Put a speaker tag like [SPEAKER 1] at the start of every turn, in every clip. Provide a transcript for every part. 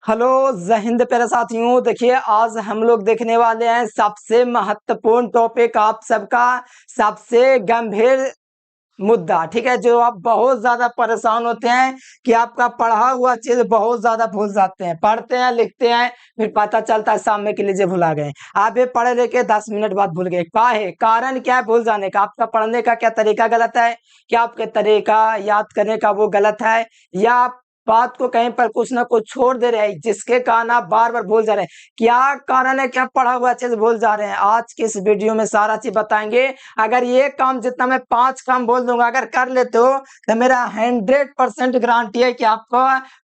[SPEAKER 1] Hello जय हिंद प्यारे साथियों। देखिए आज हम लोग देखने वाले हैं सबसे महत्वपूर्ण टॉपिक, आप सबका सबसे गंभीर मुद्दा। ठीक है, जो आप बहुत ज्यादा परेशान होते हैं कि आपका पढ़ा हुआ चीज बहुत ज्यादा भूल जाते हैं, पढ़ते हैं लिखते हैं फिर पता चलता है सामने के लीजिए भुला गए। आप ये पढ़े लिखे 10 मिनट बाद भूल गए, क्या है कारण, क्या है भूल जाने का? आपका पढ़ने का क्या तरीका गलत है? क्या आपके तरीका याद करने का वो गलत है, या आप बात को कहीं पर कुछ ना कुछ छोड़ दे रहे हैं जिसके कारण आप बार बार भूल जा रहे हैं? क्या कारण है, क्या पढ़ा हुआ चीज भूल जा रहे हैं? आज की इस वीडियो में सारा चीज बताएंगे। अगर ये काम जितना मैं 5 काम बोल दूंगा अगर कर लेते हो तो मेरा 100% गारंटी है कि आपको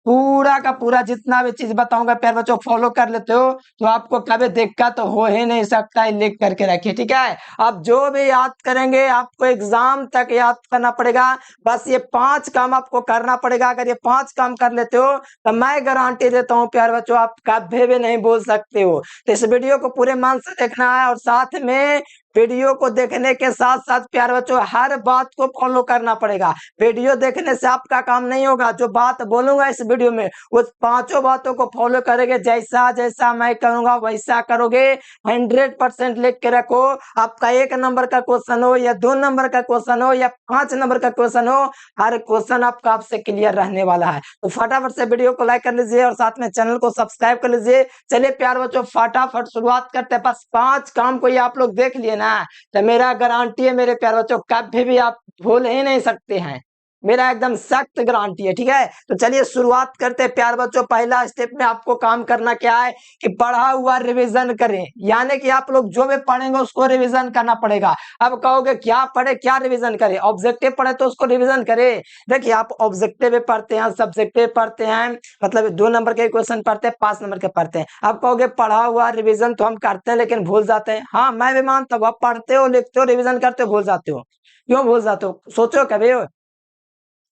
[SPEAKER 1] पूरा का पूरा जितना भी चीज बताऊंगा प्यार बच्चों फॉलो कर लेते हो तो आपको कभी दिक्कत तो हो ही नहीं सकता है। लिख करके रखिए, ठीक है। अब जो भी याद करेंगे आपको एग्जाम तक याद करना पड़ेगा। बस ये 5 काम आपको करना पड़ेगा। अगर ये 5 काम कर लेते हो तो मैं गारंटी देता हूँ प्यार बच्चों आप कभी भी नहीं बोल सकते हो। तो इस वीडियो को पूरे मन से देखना है और साथ में वीडियो को देखने के साथ साथ प्यार बच्चों हर बात को फॉलो करना पड़ेगा। वीडियो देखने से आपका काम नहीं होगा, जो बात बोलूंगा इस वीडियो में उस 5 बातों को फॉलो करेंगे, जैसा जैसा मैं करूंगा वैसा करोगे। 100% लिख के रखो। आपका 1 नंबर का क्वेश्चन हो या 2 नंबर का क्वेश्चन हो या 5 नंबर का क्वेश्चन हो, हर क्वेश्चन आपका आपसे क्लियर रहने वाला है। तो फटाफट से वीडियो को लाइक कर लीजिए और साथ में चैनल को सब्सक्राइब कर लीजिए। चलिए प्यार बच्चों फटाफट शुरुआत करते हैं। बस 5 काम को ये आप लोग देख लिए ना तो मेरा गारंटी है मेरे प्यार बच्चों कभी भी आप भूल ही नहीं सकते हैं। मेरा एकदम सख्त गारंटी है, ठीक है। तो चलिए शुरुआत करते हैं प्यार बच्चों। पहला स्टेप में आपको काम करना क्या है कि पढ़ा हुआ रिवीजन करें, यानी कि आप लोग जो भी पढ़ेंगे उसको रिवीजन करना पड़ेगा। अब कहोगे क्या पढ़े क्या रिवीजन करें? ऑब्जेक्टिव पढ़े तो उसको रिवीजन करें। देखिए आप ऑब्जेक्टिव पढ़ते हैं, सब्जेक्टिव पढ़ते हैं, मतलब 2 नंबर के क्वेश्चन पढ़ते हैं, 5 नंबर के पढ़ते हैं। आप कहोगे पढ़ा हुआ रिवीजन तो हम करते हैं लेकिन भूल जाते हैं। हाँ मैं भी मानता हूँ, आप पढ़ते हो लिखते हो रिवीजन करते हो भूल जाते हो। क्यों भूल जाते हो? सोचो कभी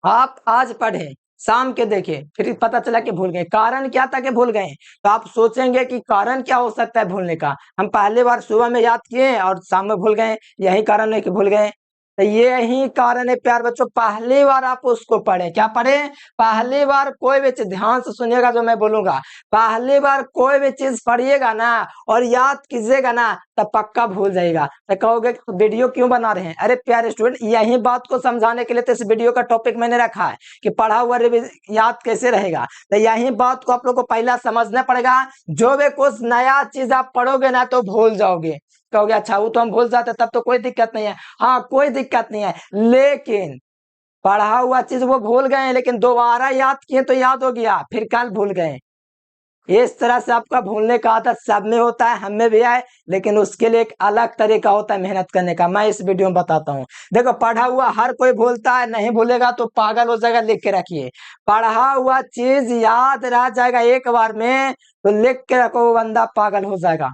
[SPEAKER 1] आप आज पढ़े शाम के देखे फिर पता चला कि भूल गए, कारण क्या था कि भूल गए? तो आप सोचेंगे कि कारण क्या हो सकता है भूलने का। हम पहली बार सुबह में याद किए और शाम में भूल गए, यही कारण है कि भूल गए। तो यही कारण है प्यार बच्चों, पहली बार आप उसको पढ़े। क्या पढ़े? पहली बार कोई भी चीज, ध्यान से सुनिएगा जो मैं बोलूंगा, पहली बार कोई भी चीज पढ़िएगा ना और याद कीजिएगा ना तब पक्का भूल जाएगा। तो कहोगे वीडियो क्यों बना रहे हैं? अरे प्यारे स्टूडेंट यही बात को समझाने के लिए तो इस वीडियो का टॉपिक मैंने रखा है कि पढ़ा हुआ याद कैसे रहेगा। तो यही बात को आप लोग को पहला समझना पड़ेगा। जो भी कुछ नया चीज आप पढ़ोगे ना तो भूल जाओगे। कहोगे अच्छा वो तो हम भूल जाते तब तो कोई दिक्कत नहीं है। हाँ कोई दिक्कत नहीं है, लेकिन पढ़ा हुआ चीज वो भूल गए लेकिन दोबारा याद किए तो याद हो गया, फिर कल भूल गए। इस तरह से आपका भूलने का आदत सब में होता है, हमें भी है, लेकिन उसके लिए एक अलग तरीका होता है मेहनत करने का। मैं इस वीडियो में बताता हूँ। देखो पढ़ा हुआ हर कोई भूलता है, नहीं भूलेगा तो पागल हो जाएगा। लिख के रखिए, पढ़ा हुआ चीज याद रह जाएगा एक बार में तो लिख के रखो, वो बंदा पागल हो जाएगा।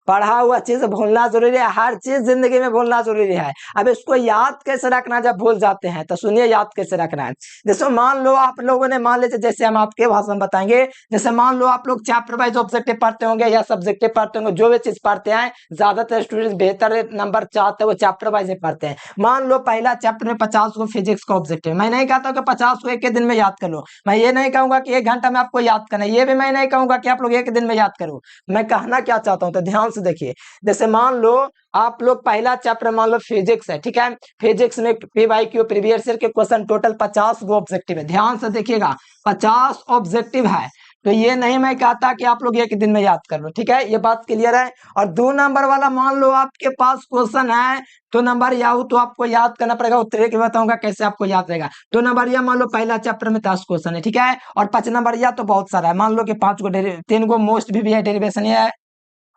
[SPEAKER 1] पढ़ा हुआ चीज भूलना जरूरी है, हर चीज जिंदगी में भूलना जरूरी है। अब इसको याद कैसे रखना जब भूल जाते हैं? तो सुनिए याद कैसे रखना है। जैसे मान लो आप लोगों ने, मान लीजिए जैसे हम आपके भाषा में बताएंगे, जैसे मान लो आप लोग चैप्टर वाइज ऑब्जेक्टिव पढ़ते होंगे या सब्जेक्टिव पढ़ते होंगे, जो भी चीज पढ़ते हैं ज्यादातर स्टूडेंट बेहतर नंबर चाहते हैं वो चैप्टर वाइज पढ़ते हैं। मान लो पहला चैप्टर में 50 को फिजिक्स का ऑब्जेक्टिव, मैं नहीं कहता कि 50 को एक ही दिन में याद कर लो। मैं ये नहीं कहूंगा कि 1 घंटा में आपको याद करना है, ये भी मैं नहीं कहूंगा कि आप लोग एक दिन में याद करो। मैं कहना क्या चाहता हूं तो ध्यान से देखिए। जैसे मान लो आप लोग पहला चैप्टर मान लो फिजिक्स है, ठीक है। फिजिक्स में पीवाईक्यू प्रीवियस ईयर के क्वेश्चन टोटल 50 गो ऑब्जेक्टिव है, ध्यान से देखिएगा 50 ऑब्जेक्टिव है। तो ये नहीं मैं कहता कि आप लोग एक दिन में याद कर लो, ठीक है, ये बात क्लियर है। और 2 नंबर वाला मान लो आपके पास क्वेश्चन है 2 नंबर या तो आपको याद करना पड़ेगा, उत्तर के बताऊंगा कैसे आपको याद रहेगा। 2 नंबर या मान लो पहला चैप्टर में 10 क्वेश्चन है, ठीक है, और 5 नंबर या तो बहुत सारा है, मान लो कि 5 को 3 को मोस्ट भी है डेरिवेशन है,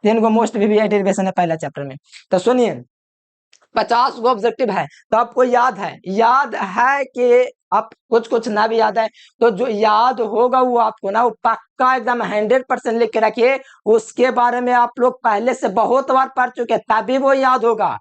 [SPEAKER 1] 3 को मोस्ट वीवीआई डेरिवेशन है पहला चैप्टर में। तो सुनिए 50 गो ऑब्जेक्टिव है तो आपको याद है कि आप कुछ कुछ ना भी याद है तो जो याद होगा वो आपको ना वो पक्का एकदम 100% लिख के रखिए। उसके बारे में आप लोग पहले से बहुत बार पढ़ चुके हैं तभी वो याद होगा।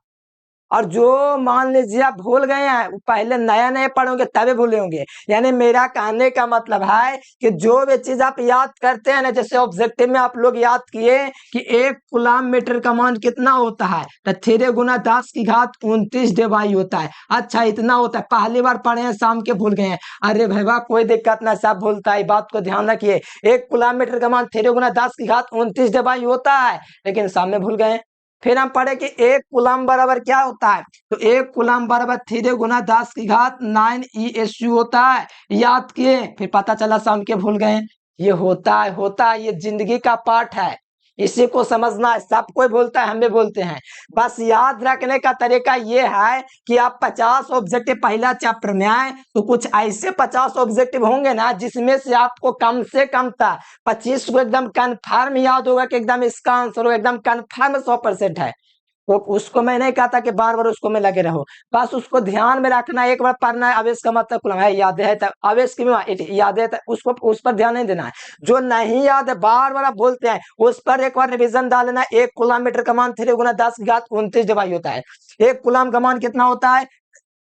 [SPEAKER 1] और जो मान लीजिए आप भूल गए हैं वो पहले नया नए पढ़ोगे तभी भूले होंगे। यानी मेरा कहने का मतलब है कि जो भी चीज आप याद करते हैं ना, जैसे ऑब्जेक्टिव में आप लोग याद किए कि 1 कूलम मीटर का मान कितना होता है, तो 3 गुना 10 की घात 29 डिवाई होता है। अच्छा इतना होता है, पहली बार पढ़े हैं शाम के भूल गए हैं। अरे भैया कोई दिक्कत ना, सब भूलता है, बात को ध्यान रखिए। 1 कूलम मीटर का मान 3 गुना 10 की घात 29 डिवाई होता है, लेकिन सामने भूल गए। फिर हम पढ़े कि 1 कूलम बराबर क्या होता है, तो 1 कूलम बराबर 3 गुना 10 की घात 9 होता है। याद किए, फिर पता चला शाम के भूल गए। ये होता है, ये जिंदगी का पार्ट है, इसी को समझना है। सब कोई बोलता है, हम भी बोलते हैं। बस याद रखने का तरीका ये है कि आप 50 ऑब्जेक्टिव पहला चैप्टर में आए तो कुछ ऐसे 50 ऑब्जेक्टिव होंगे ना जिसमें से आपको कम से कम था 25 को एकदम कंफर्म याद होगा कि एकदम इसका आंसर हो, एकदम कंफर्म 100% है। तो उसको मैं नहीं कहता कि बार बार उसको में लगे रहो, बस उसको ध्यान में रखना है, एक बार पढ़ना है। आवेश का मतलब कुलम है, याद है तब आवेश की याद है तब उसको उस पर ध्यान नहीं देना है। जो नहीं याद है बार बार आप बोलते हैं उस पर एक बार रिवीजन डाल लेना। 1 कूलम मीटर का मान 3 गुना 10 की घात 29 डिवाइड होता है। 1 कूलम का मान कितना होता है,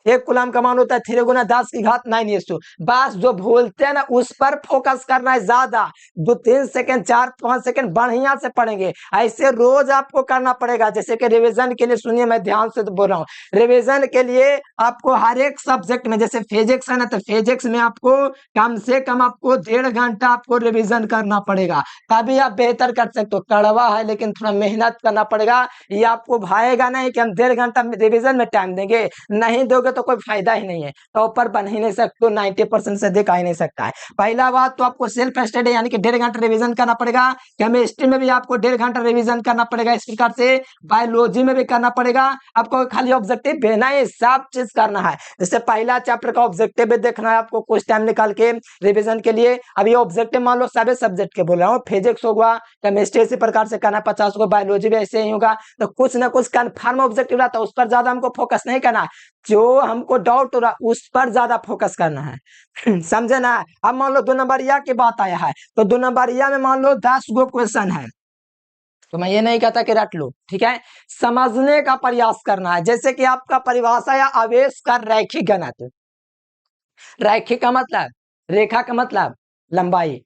[SPEAKER 1] 1 कूलम का मान होता है 3 गुना 10 की घात 9। बस जो भूलते हैं ना उस पर फोकस करना है ज्यादा। 2-3 सेकंड 4-5 सेकंड बढ़िया से पढ़ेंगे, ऐसे रोज आपको करना पड़ेगा। जैसे कि रिवीजन के लिए सुनिए, मैं ध्यान से तो बोल रहा हूँ। रिवीजन के लिए आपको हर एक सब्जेक्ट में, जैसे फिजिक्स है ना, तो फिजिक्स में आपको कम से कम आपको 1.5 घंटा आपको रिवीजन करना पड़ेगा, तभी आप बेहतर कर सकते हो। कड़वा है लेकिन थोड़ा मेहनत करना पड़ेगा। ये आपको भाएगा नहीं कि हम 1.5 घंटा रिवीजन में टाइम देंगे, नहीं दोगे तो कोई फायदा ही नहीं है, टॉपर बन ही नहीं सकते, 90% से अधिक आ ही नहीं सकता है। पहला बात तो आपको सेल्फ स्टडी यानी कि 1.5 घंटा रिवीजन करना पड़ेगा। केमिस्ट्री में भी आपको 1.5 घंटा रिवीजन करना पड़ेगा, इस प्रकार से बायोलॉजी में भी करना पड़ेगा। आपको खाली ऑब्जेक्टिव देना है, सब चीज करना है। जैसे पहला चैप्टर का ऑब्जेक्टिव भी देखना है आपको कुछ टाइम निकाल के रिविजन के लिए। अब ये ऑब्जेक्टिव मान लो सभी सब्जेक्ट के बोल रहा हूँ, फिजिक्स होगा, केमिस्ट्री इसी प्रकार से करना 50 को, बायोलॉजी भी ऐसे ही होगा। तो कुछ ना कुछ कन्फर्म ऑब्जेक्टिव रहता है, उस पर ज्यादा हमको फोकस नहीं करना है। जो हमको डाउट हो रहा उस पर ज्यादा फोकस करना है। समझे ना। अब मान लो 2 नंबरिया की बात आया है, तो 2 नंबरिया में मान लो 10 गो क्वेश्चन है, तो मैं ये नहीं कहता कि रट लो, ठीक है, समझने का प्रयास करना है। जैसे कि आपका परिभाषा या आवेश का रैखिक घनत्व, रैखिक का मतलब, रेखा का मतलब लंबाई,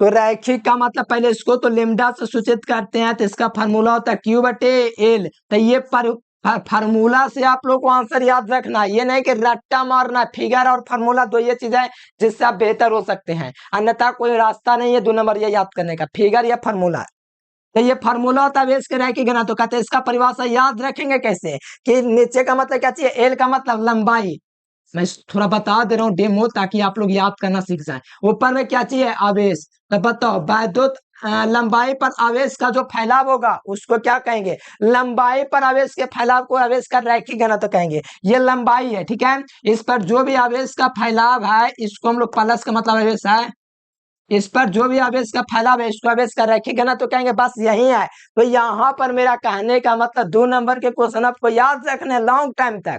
[SPEAKER 1] तो रैखिक का मतलब पहले इसको तो लेमडा से सूचित करते हैं, तो इसका फार्मूला होता है Q/L। तो ये फार्मूला से आप लोग को आंसर याद रखना है, ये नहीं कि रट्टा मारना। फिगर और फार्मूला दो ये चीज है जिससे आप बेहतर हो सकते हैं, अन्यथा कोई रास्ता नहीं है 2 नंबर ये याद करने का, फिगर या फार्मूला। तो ये फार्मूला होता है वेस के रैखिक घनत्व। तो कहते हैं इसका परिभाषा याद रखेंगे कैसे, कि नीचे का मतलब क्या चाहिए, एल का मतलब लंबाई, मैं थोड़ा बता दे रहा हूँ डेमो ताकि आप लोग याद करना सीख जाए। ऊपर में क्या चाहिए, आवेश। तो बताओ वैद्युत लंबाई पर आवेश का जो फैलाव होगा उसको क्या कहेंगे, लंबाई पर आवेश के फैलाव को आवेश का रैखिक घनत्व कहेंगे। ये लंबाई है, ठीक है। इस पर जो भी आवेश का फैलाव है इसको हम लोग प्लस का मतलब आवेश है, इस पर जो भी आवेश का फैलाव है इसको आवेश का रैखिक घनत्व तो कहेंगे, बस यही है। तो यहाँ पर मेरा कहने का मतलब 2 नंबर के क्वेश्चन आपको याद रखने लॉन्ग टाइम तक।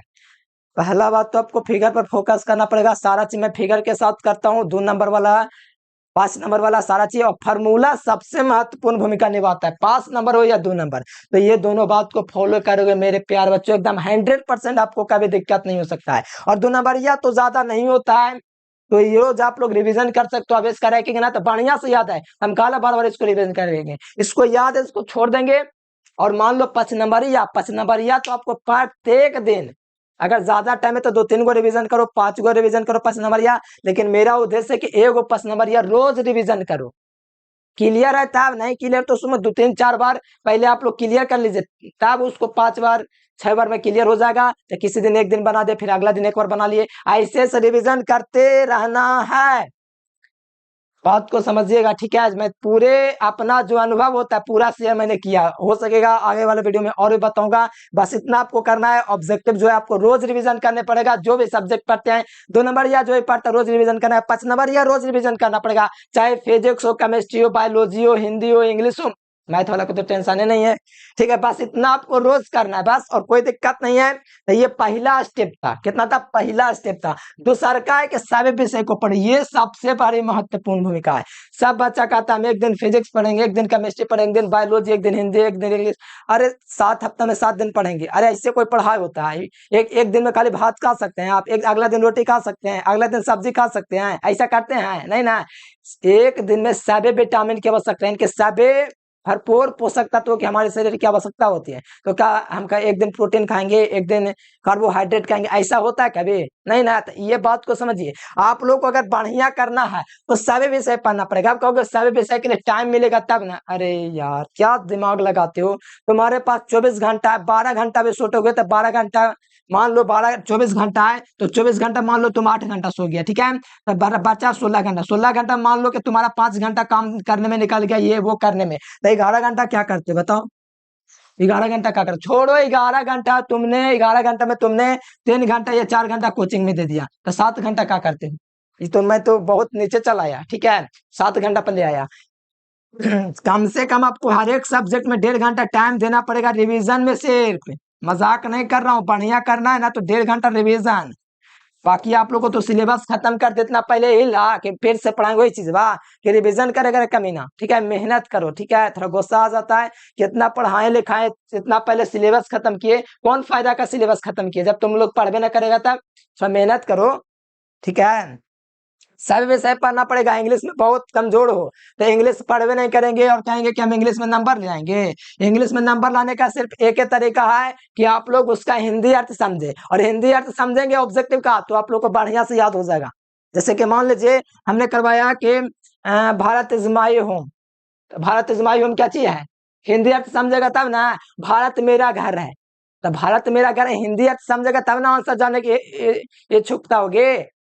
[SPEAKER 1] पहला बात तो आपको फिगर पर फोकस करना पड़ेगा, सारा चीज मैं फिगर के साथ करता हूँ। 2 नंबर वाला 5 नंबर वाला सारा चीज, और फार्मूला सबसे महत्वपूर्ण भूमिका निभाता है, 5 नंबर हो या 2 नंबर। तो ये दोनों बात को फॉलो करोगे मेरे प्यार बच्चों, एकदम 100% आपको कभी दिक्कत नहीं हो सकता है। और 2 नंबरिया तो ज्यादा नहीं होता है, तो ये रोज आप लोग रिवीजन कर सकते हो। अब इसका रैंकिंग ना तो बढ़िया से याद है, हम काला बार बार इसको रिवीजन करेंगे, इसको याद है इसको छोड़ देंगे। और मान लो 5 नंबरिया तो आपको प्रत्येक दिन, अगर ज्यादा टाइम है तो 2-3 गो रिवीजन करो, 5 गो रिवीजन करो 5 नंबरिया, लेकिन मेरा उद्देश्य है कि 1 गो 5 नंबरिया रोज रिवीजन करो। क्लियर है, तब नहीं क्लियर तो उसमें 2-3-4 बार पहले आप लोग क्लियर कर लीजिए, तब उसको 5 बार 6 बार में क्लियर हो जाएगा। तो किसी दिन एक दिन बना दे, फिर अगला दिन एक बार बना लिए, ऐसे से रिवीजन करते रहना है। बात को समझिएगा, ठीक है। आज मैं पूरे अपना जो अनुभव होता है पूरा शेयर मैंने किया, हो सकेगा आगे वाले वीडियो में और भी बताऊंगा। बस इतना आपको करना है, ऑब्जेक्टिव जो है आपको रोज रिवीजन करने पड़ेगा। जो भी सब्जेक्ट पढ़ते हैं 2 नंबर या जो भी पढ़ता है रोज रिवीजन करना है, 5 नंबर या रोज रिवीजन करना पड़ेगा, चाहे फिजिक्स हो, केमिस्ट्री हो, बायोलॉजी हो, हिंदी हो, इंग्लिश हो, मैथ वाला को तो टेंशन ही नहीं है। ठीक है, बस इतना आपको रोज करना है बस, और कोई दिक्कत नहीं है। तो ये पहला स्टेप था, कितना था, पहला स्टेप था। दूसरा का है कि सभी विषय को पढ़िए, ये सबसे बड़ी महत्वपूर्ण भूमिका है। सब बच्चा कहता है हम एक दिन फिजिक्स पढ़ेंगे, एक दिन केमिस्ट्री पढ़ेंगे, एक दिन बायोलॉजी, एक दिन हिंदी, एक दिन इंग्लिश। अरे 7 हफ्ता में 7 दिन पढ़ेंगे? अरे ऐसे कोई पढ़ाई होता है? एक एक दिन में खाली भात खा सकते हैं आप, एक अगला दिन रोटी खा सकते हैं, अगला दिन सब्जी खा सकते हैं, ऐसा करते हैं? नहीं ना। एक दिन में सभी विटामिन की आवश्यकता है, इनके सभी भरपूर पोषक तत्वों की हमारे शरीर की आवश्यकता होती है। तो क्या हम का एक दिन प्रोटीन खाएंगे, एक दिन कार्बोहाइड्रेट खाएंगे, ऐसा होता है कभी? नहीं ना। तो ये बात को समझिए, आप लोग को अगर बढ़िया करना है तो सभी विषय पढ़ना पड़ेगा। आप कहोगे सभी विषय के लिए टाइम मिलेगा तब ना, अरे यार क्या दिमाग लगाते हो, तुम्हारे पास 24 घंटा है, 12 घंटा भी सोचोगे तो 12 घंटा, मान लो 24 घंटा है तो 24 घंटा मान लो तुम 8 घंटा सो गया, ठीक है, तो बचा 16 घंटा। 16 घंटा मान लो कि तुम्हारा 5 घंटा काम करने में निकल गया, ये वो करने में, तो 11 घंटा क्या करते हो बताओ? 11 घंटा क्या कर, छोड़ो 11 घंटा, तुमने 11 घंटा में तुमने 3 घंटा या 4 घंटा कोचिंग में दे दिया, तो 7 घंटा क्या करते हो? ये तो मैं तो बहुत नीचे चला आया, ठीक है, 7 घंटा पर ले आया। कम से कम आपको हर एक सब्जेक्ट में 1.5 घंटा टाइम देना पड़ेगा रिवीजन में सिर्फ। मजाक नहीं कर रहा हूँ, बढ़िया करना है ना तो 1.5 घंटा रिवीजन। बाकी आप लोग को तो सिलेबस खत्म कर देना पहले ही ला कि फिर से पढ़ाएंगे, वही चीज वाह कि रिवीजन करेगा कमी ना। ठीक है, मेहनत करो, ठीक है, थोड़ा गुस्सा आ जाता है, कितना पढ़ाए लिखाए, इतना पहले सिलेबस खत्म किए, कौन फायदा का सिलेबस खत्म किए जब तुम लोग पढ़वे ना करेगा तब। थोड़ा मेहनत करो, ठीक है। सभी विषय पढ़ना पड़ेगा। इंग्लिश में बहुत कमजोर हो तो इंग्लिश पढ़वे नहीं करेंगे और कहेंगे कि हम इंग्लिश में नंबर ले आएंगे। इंग्लिश में नंबर लाने का सिर्फ एक ही तरीका है कि आप लोग उसका हिंदी अर्थ समझे, और हिंदी अर्थ समझेंगे ऑब्जेक्टिव का तो आप लोग को बढ़िया से याद हो जाएगा। जैसे कि मान लीजिए हमने करवाया कि भारत इज माई होम, तो भारत इज माई होम क्या चीज है? हिंदी अर्थ समझेगा तब ना। भारत मेरा घर है, तो भारत मेरा घर है, हिंदी अर्थ समझेगा तब ना आंसर जाने की ये छुपता होगे।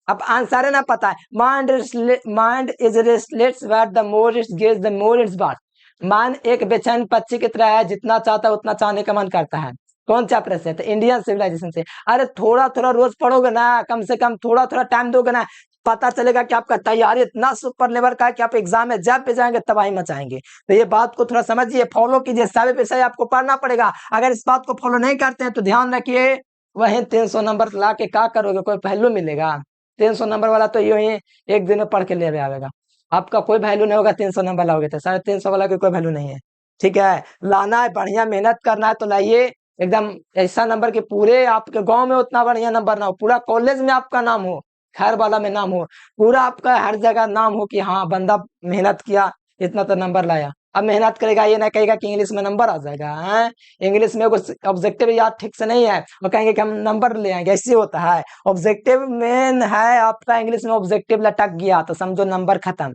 [SPEAKER 1] अब आंसर है ना पता है, mind is restless where the more it's gaze the more it's bar. मन एक बेचैन पक्षी की तरह है, जितना चाहता है उतना चाहने का मन करता है। कौन चैप्टर से? तो इंडियन सिविलाइजेशन से। अरे थोड़ा थोड़ा रोज पढ़ोगे ना, कम से कम थोड़ा थोड़ा टाइम दोगे ना, पता चलेगा कि आपका तैयारी इतना सुपर लेवल का है कि आप एग्जाम में जब भी जाएंगे तबाही मचाएंगे। तो ये बात को थोड़ा समझिए, फॉलो कीजिए, सभी विषय आपको पढ़ना पड़ेगा। अगर इस बात को फॉलो नहीं करते हैं तो ध्यान रखिए वही 300 नंबर ला के क्या करोगे, कोई वैल्यू मिलेगा? 300 नंबर वाला तो यूं ही एक दिन में पढ़ के ले आएगा, आपका कोई वैल्यू नहीं होगा। 300 नंबर लाओगे तो 350 वाला की कोई वैल्यू नहीं है। ठीक है, लाना है, बढ़िया मेहनत करना है तो लाइए एकदम ऐसा नंबर के पूरे आपके गांव में उतना बढ़िया नंबर ना हो, पूरा कॉलेज में आपका नाम हो, खैर वाला में नाम हो, पूरा आपका हर जगह नाम हो कि हाँ बंदा मेहनत किया, इतना तो नंबर लाया। अब मेहनत करेगा, ये ना कहेगा कि इंग्लिश में नंबर आ जाएगा है, इंग्लिश में कुछ ऑब्जेक्टिव याद ठीक से नहीं है और कहेंगे कि हम नंबर ले आएंगे, ऐसे होता है। ऑब्जेक्टिव मेन है आपका, इंग्लिश में ऑब्जेक्टिव लटक गया तो समझो नंबर खत्म,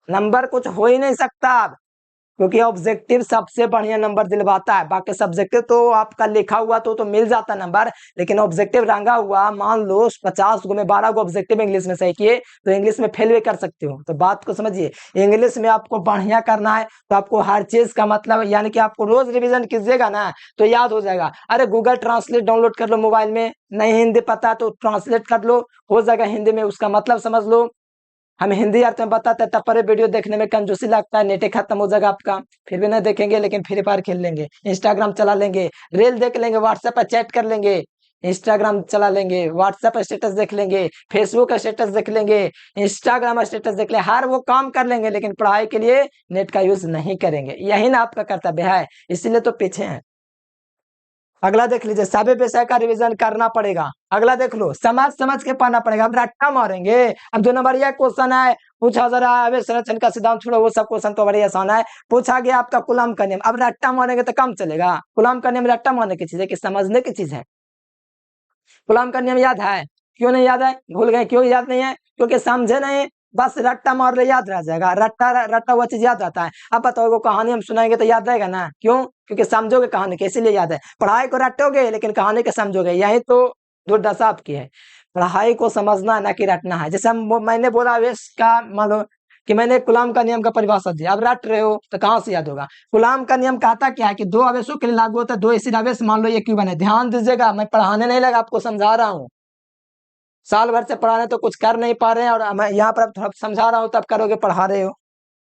[SPEAKER 1] नंबर कुछ हो ही नहीं सकता। क्योंकि ऑब्जेक्टिव सबसे बढ़िया नंबर दिलवाता है। बाकी सब्जेक्टिव तो आपका लिखा हुआ तो मिल जाता नंबर, लेकिन ऑब्जेक्टिव रंगा हुआ, मान लो 50 गो में 12 गो ऑब्जेक्टिव इंग्लिश में सही किए तो इंग्लिश में फेल भी कर सकते हो। तो बात को समझिए, इंग्लिश में आपको बढ़िया करना है तो आपको हर चीज का मतलब, यानी कि आपको रोज रिविजन कीजिएगा ना तो याद हो जाएगा। अरे गूगल ट्रांसलेट डाउनलोड कर लो मोबाइल में, नहीं हिंदी पता तो ट्रांसलेट कर लो, हो जाएगा हिंदी में, उसका मतलब समझ लो। हम हिंदी अर्थ में बताते हैं तब पर वीडियो देखने में कंजूसी लगता है, नेट खत्म हो जाएगा आपका, फिर भी नहीं देखेंगे, लेकिन फ्री फायर खेल लेंगे, इंस्टाग्राम चला लेंगे, रील देख लेंगे, व्हाट्सएप पर चैट कर लेंगे, इंस्टाग्राम चला लेंगे, व्हाट्सएप स्टेटस देख लेंगे, फेसबुक स्टेटस देख लेंगे, इंस्टाग्राम स्टेटस देख लेंगे, हर वो काम कर लेंगे, लेकिन पढ़ाई के लिए नेट का यूज नहीं करेंगे। यही ना आपका कर्तव्य है, इसीलिए तो पीछे हैं। अगला देख लीजिए, सभी विषय का रिवीजन करना पड़ेगा। अगला देख लो, समझ समझ के पढ़ना पड़ेगा, हम रट्टा मारेंगे। अब 2 नंबर यह क्वेश्चन है, पूछा जरा अवयव संरचना का सिद्धांत छोड़ो, वो सब क्वेश्चन तो बड़ी आसान है। पूछा गया आपका कूलम्ब का नियम, अब रट्टा मारेंगे तो कम चलेगा। कूलम्ब का नियम रट्टा मारने की चीज है कि समझने की चीज है? कूलम्ब का नियम याद है? क्यों नहीं याद है, भूल गए? क्यों याद नहीं है? क्योंकि समझे नहीं, बस रट्टा मार ले याद रह जाएगा। रट्टा रट्टा वो चीज याद रहता है। अब बताओ वो कहानी हम सुनाएंगे तो याद रहेगा ना, क्यों? क्योंकि समझोगे कहानी के, इसीलिए याद है। पढ़ाई को रटोगे लेकिन कहानी के समझोगे, यही तो दुर्दशा आपकी है। पढ़ाई को समझना ना कि रटना है। जैसे मैंने बोला वेश का, मान लो कि मैंने कूलम्ब का नियम का परिभाषा दिया, अब रट रहे हो तो कहाँ से याद होगा? कूलम्ब का नियम कहता क्या है कि 2 आवेशों के लिए लागू होता है, 2 एसिड आवेश, मान लो ये क्यूबन है। ध्यान दीजिएगा, मैं पढ़ाने नहीं लगा, आपको समझा रहा हूँ। साल भर से पढ़ा रहे तो कुछ कर नहीं पा रहे हैं, और मैं यहाँ पर थोड़ा समझा रहा हूँ तब करोगे, पढ़ा रहे हो।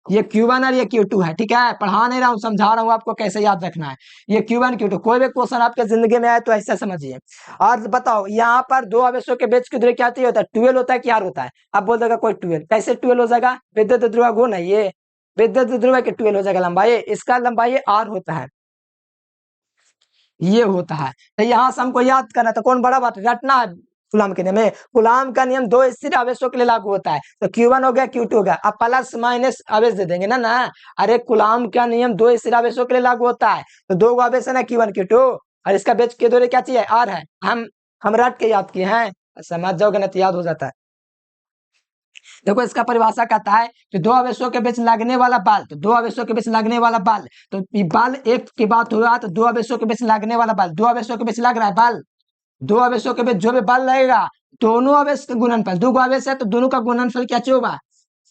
[SPEAKER 1] ये Q1 और ये Q2 है, ठीक है, पढ़ा नहीं रहा हूँ, समझा रहा हूँ आपको कैसे याद रखना है। ये Q1 Q2, कोई भी क्वेश्चन आपके जिंदगी में आए तो ऐसा समझिए। और बताओ यहाँ पर दो आवेशों के बीच की दूरी क्या होता है, 12 होता है, क्या होता है? अब बोल देगा कोई 12, कैसे 12 हो जाएगा? विद्युत ध्रुव गुण है ये, विद्युत ध्रुव के 12 हो जाएगा लंबाई, इसका लंबाई R होता है, ये होता है। तो यहाँ से हमको याद करना, तो कौन बड़ा बात रटना है। गुलाम के नियम में, गुलाम का नियम दो स्थिर आवेशों के लिए लागू होता है, तो Q1 हो गया Q2 हो गया, अब प्लस माइनस आवेश दे देंगे ना। अरे गुलाम का नियम दो स्थिर आवेशों के लिए लागू होता है, तो दो आवेश है ना Q1 Q2, और इसका बीच की दूरी क्या चाहिए? R है। हम रट के याद किए हैं, समझ जाओगे ना तो याद हो जाता है। देखो इसका परिभाषा कहता है कि दो आवेशों के बीच लगने वाला बल, तो दो आवेशों के बीच लगने वाला बल, तो बल एक की बात हुआ, तो दो आवेशों के बीच लगने वाला बल, दो आवेशों के बीच लग रहा है बल, दो आवेशों के बीच जो भी बल लगेगा, दोनों आवेश का गुणनफल, दो आवेश है तो दोनों का गुणनफल क्या होगा?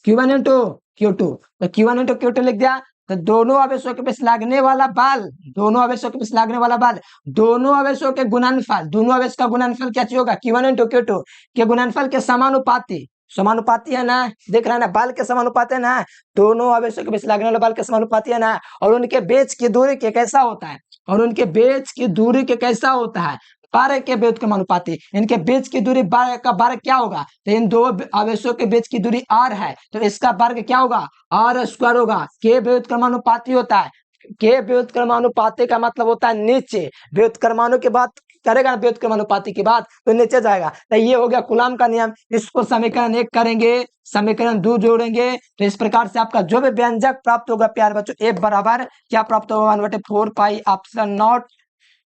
[SPEAKER 1] Q1 इंटू Q2, तो Q1 इंटू Q2 लिख दिया। तो दोनों आवेशों के बीच लगने वाला बल, दोनों आवेशों के बीच लगने वाला बल, दोनों आवेशों के गुणनफल, दोनों आवेश का गुणनफल क्या होगा? Q1 इंटू Q2 के गुणनफल के समानुपाती, समानुपाती है ना, देख रहा है ना, बल के समानुपाती है ना, दोनों आवेशों के बीच लगने वाले बल के समानुपाती है ना, और उनके बीच की दूरी के कैसा होता है, और उनके बीच की दूरी के कैसा होता है? बारह के व्युत्क्रमानुपाती, इनके बीच की दूरी बारह का बारह क्या होगा? तो इन दो आवेशों के बीच की दूरी R है, तो इसका वर्ग क्या होगा? R² होगा। के व्युत्क्रमानुपाती होता है, के व्युत्क्रमानुपाती का मतलब होता है नीचे, व्युत्क्रमाणु की बात करेगा ना, व्युत्क्रमानुपाती की बात तो नीचे जाएगा। तो ये हो गया कूलम का नियम। इसको समीकरण 1 करेंगे, समीकरण 2 जोड़ेंगे, तो इस प्रकार से आपका जो भी व्यंजक प्राप्त होगा प्यारे बच्चों, F बराबर क्या प्राप्त होगा? 1/4 pi epsilon not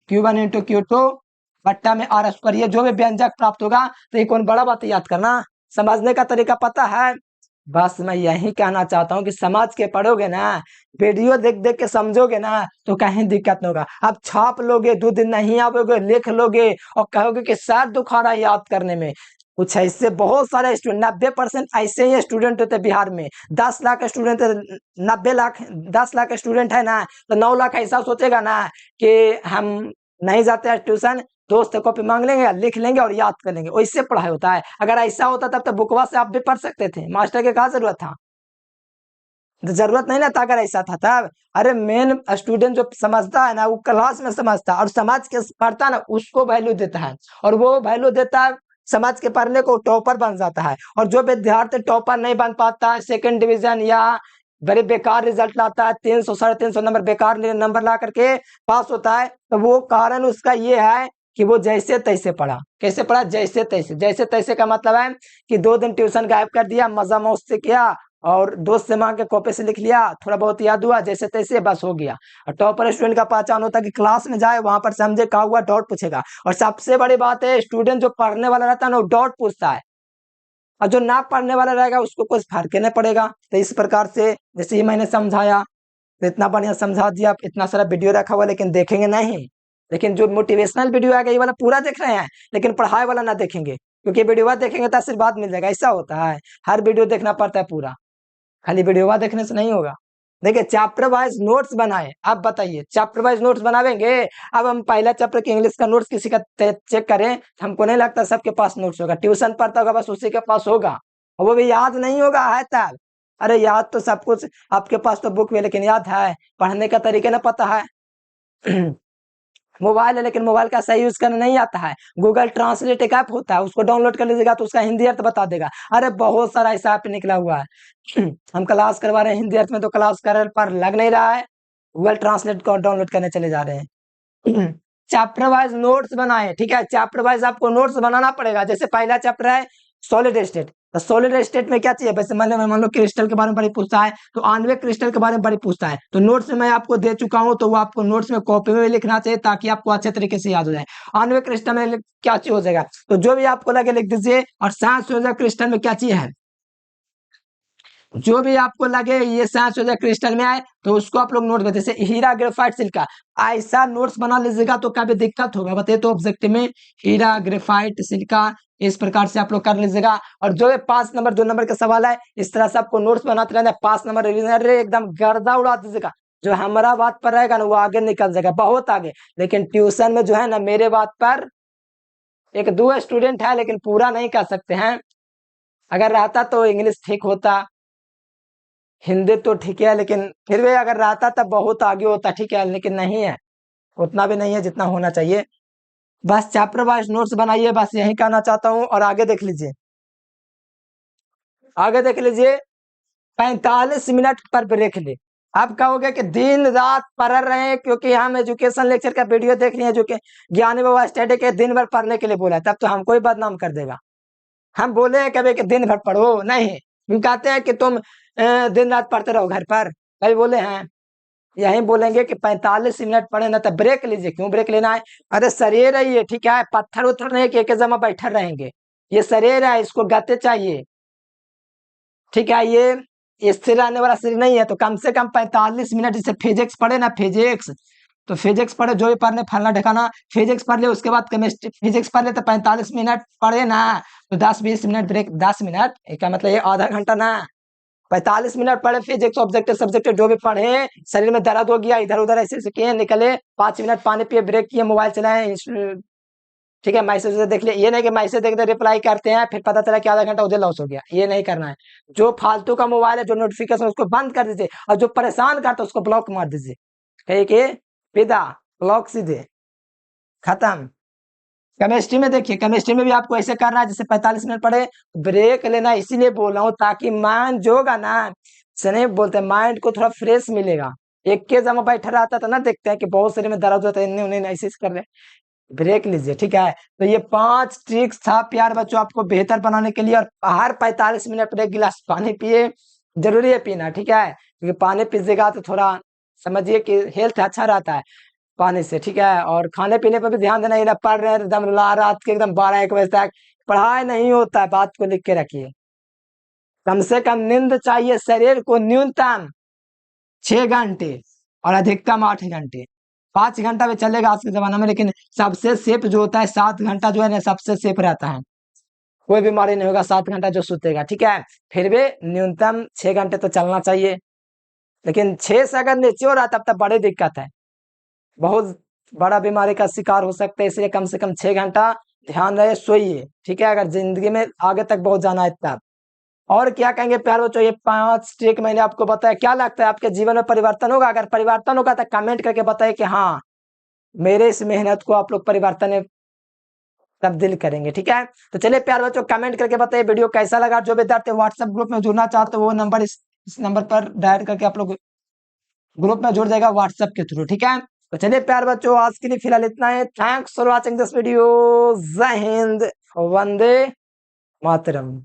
[SPEAKER 1] Q1 into Q2 बट्टा में R², ये जो भी व्यंजक प्राप्त होगा। तो ये कौन बड़ा बात याद करना, समझने का तरीका पता है। बस मैं यही कहना चाहता हूँ कि समझ के पढ़ोगे ना, वीडियो देख देख के समझोगे ना, तो कहीं दिक्कत नहीं होगा। अब छाप लोगे, 2 दिन नहीं आओगे, लिख लोगे और कहोगे कि सर दुखा रहा है याद करने में। कुछ ऐसे बहुत सारे स्टूडेंट, 90% ऐसे ही स्टूडेंट होते बिहार में। 10 लाख स्टूडेंट, 90 लाख, 10 लाख स्टूडेंट है ना, तो 9 लाख ऐसा सोचेगा ना कि हम नहीं जाते हैं ट्यूशन, दोस्त कॉपी मांग लेंगे, लिख लेंगे और याद कर लेंगे, वैसे पढ़ाई होता है। अगर ऐसा होता तब तो बुकवा से आप भी पढ़ सकते थे, मास्टर के कहा जरूरत था? तो जरूरत नहीं ना था अगर ऐसा था तब। अरे मेन स्टूडेंट जो समझता है ना, वो क्लास में समझता है, और समाज के पढ़ता है ना, उसको वैल्यू देता है, और वो वैल्यू देता है समाज के पढ़ने को, टॉपर बन जाता है। और जो विद्यार्थी टॉपर नहीं बन पाता है, सेकंड डिवीजन या बड़े बेकार रिजल्ट लाता है, 300 350 नंबर बेकार नंबर ला करके पास होता है, तो वो कारण उसका ये है कि वो जैसे तैसे पढ़ा। कैसे पढ़ा? जैसे तैसे। जैसे तैसे का मतलब है कि 2 दिन ट्यूशन गायब कर दिया, मजा मौज से किया, और दोस्त से मांग के कॉपी से लिख लिया, थोड़ा बहुत याद हुआ, जैसे तैसे बस हो गया। और टॉपर स्टूडेंट का पहचान होता है कि क्लास में जाए, वहां पर समझे कहा हुआ, डाउट पूछेगा। और सबसे बड़ी बात है, स्टूडेंट जो पढ़ने वाला रहता है ना, वो डाउट पूछता है, और जो ना पढ़ने वाला रहेगा उसको कुछ फर्क ही नहीं पड़ेगा। तो इस प्रकार से जैसे ही मैंने समझाया, तो इतना बढ़िया समझा दिया, इतना सारा वीडियो रखा हुआ, लेकिन देखेंगे नहीं। लेकिन जो मोटिवेशनल वीडियो आएगा ये वाला पूरा देख रहे हैं, लेकिन पढ़ाई वाला ना देखेंगे, क्योंकि वीडियो देखेंगे तो आशीर्वाद मिल जाएगा। ऐसा होता है, हर वीडियो देखना पड़ता है पूरा, खाली वीडियो देखने से नहीं होगा। देखिए चैप्टर वाइज नोट्स बनाए। अब बताइए चैप्टर वाइज नोट्स बनावेंगे। अब हम पहला चैप्टर के इंग्लिश का नोट्स किसी का चेक करें, हमको नहीं लगता सबके पास नोट्स होगा। ट्यूशन पढ़ता होगा बस उसी के पास होगा, और वो भी याद नहीं होगा है तब। अरे याद तो सब कुछ, आपके पास तो बुक में, लेकिन याद है पढ़ने का तरीका ना पता है। मोबाइल है लेकिन मोबाइल का सही यूज करना नहीं आता है। गूगल ट्रांसलेट एक ऐप होता है, उसको डाउनलोड कर लीजिएगा तो उसका हिंदी अर्थ बता देगा। अरे बहुत सारा ऐसा ऐप निकला हुआ है। हम क्लास करवा रहे हैं हिंदी अर्थ में, तो क्लास कर पर लग नहीं रहा है, गूगल ट्रांसलेट को डाउनलोड करने चले जा रहे हैं। चैप्टर वाइज नोट्स बनाए, ठीक है, चैप्टर वाइज आपको नोट्स बनाना पड़ेगा। जैसे पहला चैप्टर है सॉलिड स्टेट, तो सॉलिड स्टेट में क्या चाहिए? वैसे मान लो क्रिस्टल के बारे में बड़ी पूछता है, तो आणविक क्रिस्टल के बारे में बड़ी पूछता है, तो नोट्स में मैं आपको दे चुका हूं, तो वो आपको नोट्स में कॉपी में भी लिखना चाहिए, ताकि आपको अच्छे तरीके से याद हो जाए। आणविक क्रिस्टल में क्या चीज हो जाएगा, तो जो भी आपको लगे लिख दीजिए। और साइंस क्रिस्टल में क्या चीज है, जो भी आपको लगे ये साइंस क्रिस्टल में आए, तो उसको आप लोग नोट कर, जैसे हीरा ग्रेफाइट सिल्का, ऐसा नोट्स बना लीजिएगा तो कभी दिक्कत होगा बताइए। तो ऑब्जेक्टिव में हीरा ग्रेफाइट सिल्का, इस प्रकार से आप लोग कर लीजिएगा। और जो 5 नंबर 2 नंबर का सवाल है, इस तरह से आपको नोट्स बनाते रहना है। 5 नंबर रिवीजन एकदम गर्दा उड़ा दीजिएगा। जो हमारा बात पर रहेगा ना, वो आगे निकल जाएगा, बहुत आगे। लेकिन ट्यूशन में जो है ना, मेरे बात पर 1-2 स्टूडेंट है, लेकिन पूरा नहीं कर सकते हैं। अगर रहता तो इंग्लिश ठीक होता, हिंदी तो ठीक है, लेकिन फिर भी अगर रहता तब बहुत आगे होता, ठीक है, लेकिन नहीं है, उतना भी नहीं है जितना होना चाहिए। बस चैप्टर वाइज नोट्स बनाइए, बस यही कहना चाहता हूँ। और आगे देख लीजिए, आगे देख लीजिए, 45 मिनट पर ब्रेक ले। आप कहोगे कि दिन रात पढ़ रहे हैं, क्योंकि हम एजुकेशन लेक्चर का वीडियो देख रहे हैं जो कि ज्ञानी बाबा स्टडी के दिन भर पढ़ने के लिए बोला है, तब तो हमको ही बदनाम कर देगा। हम बोले हैं कभी कि दिन भर पढ़ो नहीं, हम कहते हैं कि तुम दिन रात पढ़ते रहो घर पर, कभी बोले हैं? यही बोलेंगे कि 45 मिनट पढ़े ना, तो ब्रेक लीजिए। क्यों ब्रेक लेना है? अरे शरीर है ये, ठीक है, पत्थर उथर नहीं कि एक जमा बैठे रहेंगे, ये शरीर है, इसको गति चाहिए, ठीक है, ये स्थिर रहने वाला शरीर नहीं है। तो कम से कम 45 मिनट, जैसे फिजिक्स पढ़े ना, फिजिक्स, तो फिजिक्स पढ़े, जो भी पढ़ने फलना ढकाना, फिजिक्स पढ़ ले, उसके बाद केमिस्ट्री फिजिक्स पढ़ ले, तो 45 मिनट पढ़े ना, तो 10-20 मिनट ब्रेक, 10 मिनट, इसका मतलब ये आधा घंटा ना, 45 मिनट पढ़े, फिजिक्स ऑब्जेक्टिव सब्जेक्टिव जो भी पढ़े, शरीर में दर्द हो गया, इधर उधर ऐसे ऐसे किए, निकले, 5 मिनट पानी पिए, ब्रेक किए, मोबाइल चलाए, ठीक है, मैसेज देख लिया, ये नहीं कि मैसेज देखते रिप्लाई करते हैं, फिर पता चला कि आधा घंटा उधर लॉस हो गया, ये नहीं करना है। जो फालतू का मोबाइल है, जो नोटिफिकेशन, उसको बंद कर दीजिए, और जो परेशान करता है उसको ब्लॉक मार दीजिए, कहे कि विदा, ब्लॉक सीधे, खत्म। केमिस्ट्री में देखिए, केमिस्ट्री में भी आपको ऐसे करना है, जैसे 45 मिनट पढ़े, ब्रेक लेना, इसीलिए बोल रहा हूँ, ताकि माइंड जो होगा ना, से नहीं बोलते, माइंड को थोड़ा फ्रेश मिलेगा। एक के जमा बैठा रहता था ना, देखते हैं कि बहुत सारे में दर्द होता है, इन्हें उन्हें ऐसे ऐसे कर रहे हैं, ब्रेक लीजिए, ठीक है। तो ये 5 ट्रिक्स था प्यार बच्चों, आपको बेहतर बनाने के लिए। और हर 45 मिनट पर एक गिलास पानी पिए, जरूरी है पीना, ठीक है, क्योंकि पानी पीजिएगा तो थोड़ा समझिए कि हेल्थ अच्छा रहता है पानी से, ठीक है। और खाने पीने पर भी ध्यान देना, ये ना पढ़ रहे हैं एकदम रात के एकदम 12-1 बजे तक पढ़ाई नहीं होता है, बात को लिख के रखिए। कम से कम नींद चाहिए शरीर को, न्यूनतम 6 घंटे और अधिकतम 8 घंटे। 5 घंटा भी चलेगा आज के जमाना में, लेकिन सबसे सेफ जो होता है 7 घंटा, जो है ना सबसे सेफ रहता है, कोई बीमारी नहीं होगा 7 घंटा जो सोतेगा, ठीक है। फिर भी न्यूनतम 6 घंटे तो चलना चाहिए, लेकिन 6 से अगर नीचे हो रहा तब तक बड़ी दिक्कत है, बहुत बड़ा बीमारी का शिकार हो सकते हैं। इसलिए कम से कम 6 घंटा ध्यान रहे, सोइए, ठीक है, अगर जिंदगी में आगे तक बहुत जाना है तब। और क्या कहेंगे प्यार बच्चों, ये 5 ट्रिक मैंने आपको बताया, क्या लगता है आपके जीवन में परिवर्तन होगा? अगर परिवर्तन होगा तो कमेंट करके बताइए कि हाँ, मेरे इस मेहनत को आप लोग परिवर्तन में तब्दील करेंगे, ठीक है। तो चलिए प्यार बच्चों, कमेंट करके बताइए वीडियो कैसा लगा। जो विद्यार्थी व्हाट्सएप ग्रुप में जुड़ना चाहते हो, वो नंबर इस नंबर पर डायल करके आप लोग ग्रुप में जुड़ जाएगा व्हाट्सएप के थ्रू, ठीक है। तो चलिए प्यार बच्चों, आज के लिए फिलहाल इतना है। Thanks for watching this video. जय हिंद, वंदे मातरम।